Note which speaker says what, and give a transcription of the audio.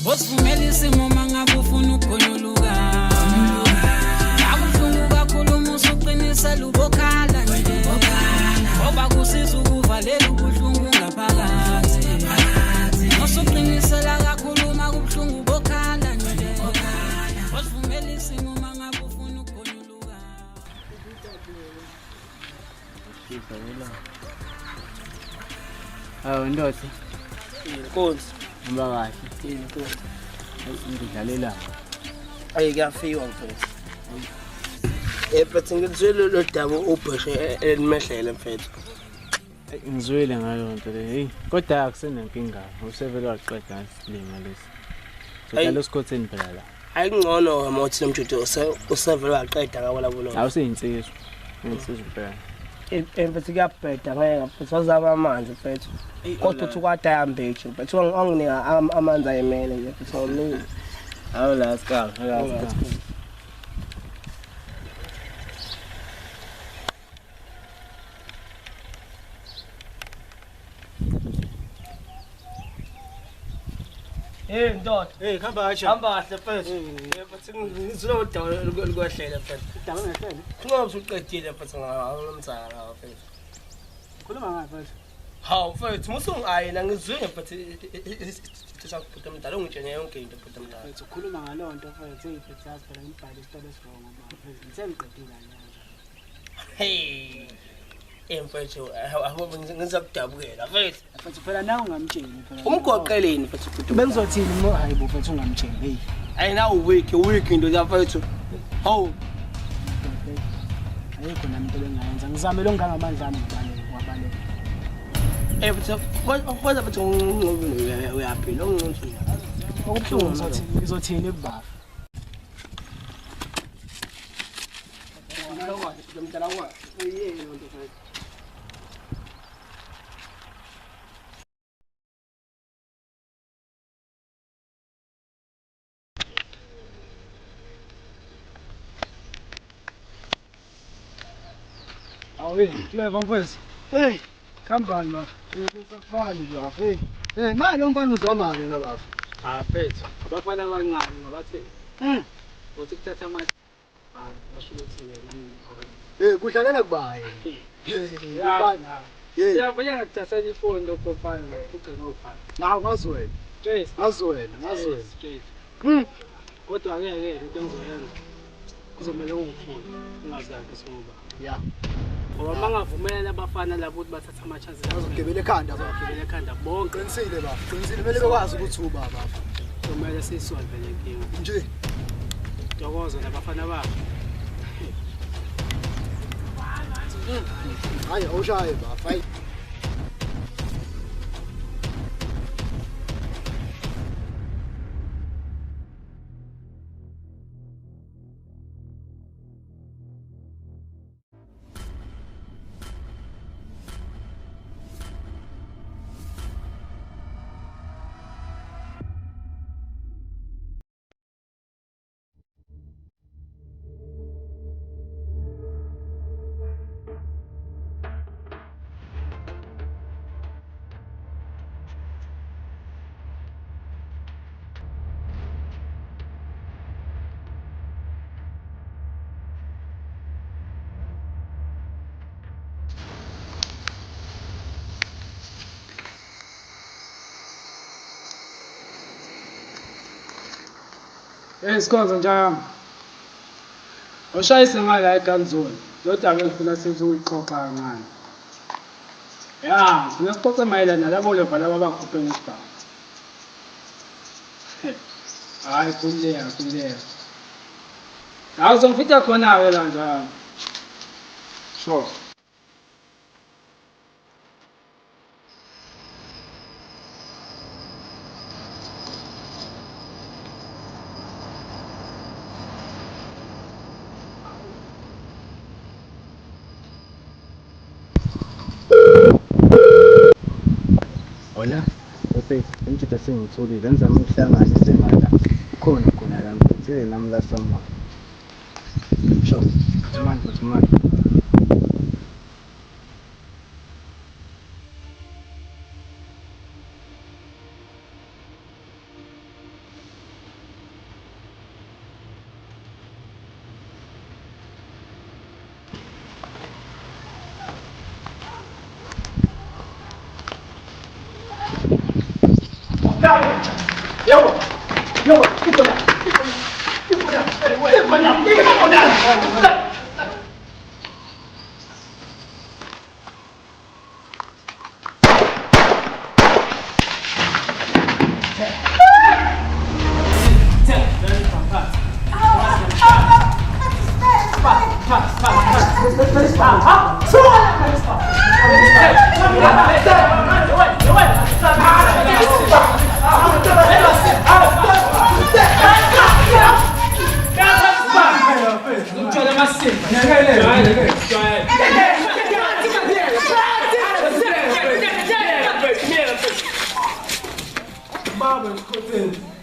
Speaker 1: Bosivumela isimo mangabe ufuna ukugonyuluka. Akubuhlungu kakhulu uma usuqinisela ubokhala nje. Ngoba kusiza ukuvalela ubuhlungu ngaphakathi. Usuqinisela kakhulu uma kubuhlungu ubokhala nje. Bosivumela isimo mangabe ufuna ukugonyuluka.
Speaker 2: Hawu ndoda.
Speaker 3: Inkonzo.
Speaker 2: Ngibamba kahle.
Speaker 3: Inkonzo.
Speaker 2: Ngidlalela.
Speaker 3: Ayi kuyafika mfethu. But ngizwele lo daba ubheshe elimehlela mfethu.
Speaker 2: Ngizwile ngalo nto le. Hey, kodwa akusenankinga. Usevele waqeda isilima lesi. Sicela usikhotheni phela la.
Speaker 3: Ayingcono amothi nomjudo usevele waqeda ngabo labo lo.
Speaker 2: Awusiyinsizwa. Insizwa phela.
Speaker 3: Mfethu kuyabheda ngeke mfethu wazaba amanzi mfethu. Kodwa uthi kwadayambeje mfethu anginika amanzi ayemele nje mfethu ngomningi.
Speaker 2: Hawu la sikala, la.
Speaker 3: Hey ndoda.
Speaker 4: Hey khamba kahle.
Speaker 3: Hamba kahle mfethu. Mfethu ngizula udaba lukwehlela mfethu.
Speaker 4: Udaba ngehlele.
Speaker 3: Ngoba usuqedile mfethu ngomsaka la mfethu.
Speaker 4: Khuluma ngapi mfethu?
Speaker 3: Hawu mfethu musungayena ngizwile mfethu tisakuphuta mdala ungitshene yonke into mfethu mdala.
Speaker 4: Mfethu khuluma ngalo nto mfethu eyiphethe yazi phela ngibhale isitolo esirongo mfethu. Ngisengiqedile nje.
Speaker 3: Hey. Mfethu ngizakudabukela mfethu.
Speaker 4: Mfethu phela nawe ungamtsheni phela.
Speaker 3: Umgoqeleni mfethu mfethu.
Speaker 4: Bengizothini mo hayibo mfethu ungamtsheni hey.
Speaker 3: Ayi na week into mfethu. Hawu.
Speaker 4: Ayikho nami into bengayenza. Ngizamele ongangamandla ami ngibale.
Speaker 3: Mfethu kwenza mfethu uyaphila ungconsi.
Speaker 4: Okubuhlungu ngizothini ebaba.
Speaker 3: Mdala wakhe. Uyiyeke lento mfethu.
Speaker 4: Awe, Clever mfethu. Hey, khambani ma. Usafani nje afi. Manje lo mfana uzomani nalapha.
Speaker 2: Mfethu, abafana abancane ngabathe. Uthi kuthatha ama basho ukuthi
Speaker 4: Kuhlalela kubaye.
Speaker 2: yabona ngithatha ifoni lokufana ugcina ufana.
Speaker 4: Nawu ngazwela.
Speaker 2: Straight.
Speaker 4: Ngazwela.
Speaker 2: Straight. Kodwa ngeke into engizoyenza. Kuzomela ungifune ungazange soba.
Speaker 4: Yeah.
Speaker 2: Ngoba mangavumela abafana labo ukuthi bathatha ama chances
Speaker 4: Bazogibela ekhanda baba.
Speaker 2: bagibele ekhanda bonke.
Speaker 4: Qinisile baba. Qinisile kumele bekwazi ukuthi ubaba baba.
Speaker 2: Kumele sisolve le nkinga.
Speaker 4: Nje.
Speaker 2: Dokoza nabafana babo.
Speaker 4: Hayi awushaye baba. Fight.
Speaker 5: Hey Sikhonza njani? Ushayise ngala eGanzoni. Lodwa ke ngifuna sithi uyixoxa kancane. Ya, ngifuna sixoxe mayelana nalabo leva laba abakhuphe ngesigaba. Hayi kuleka. Awuzongifitha khona ke la njalo. Sure.
Speaker 2: Hola. Bese umthetho sengitholile ngizama ukuhlanganisa ngala. Khona la ngithele nami la sama. Sure. Manje.
Speaker 5: Baba, escuta.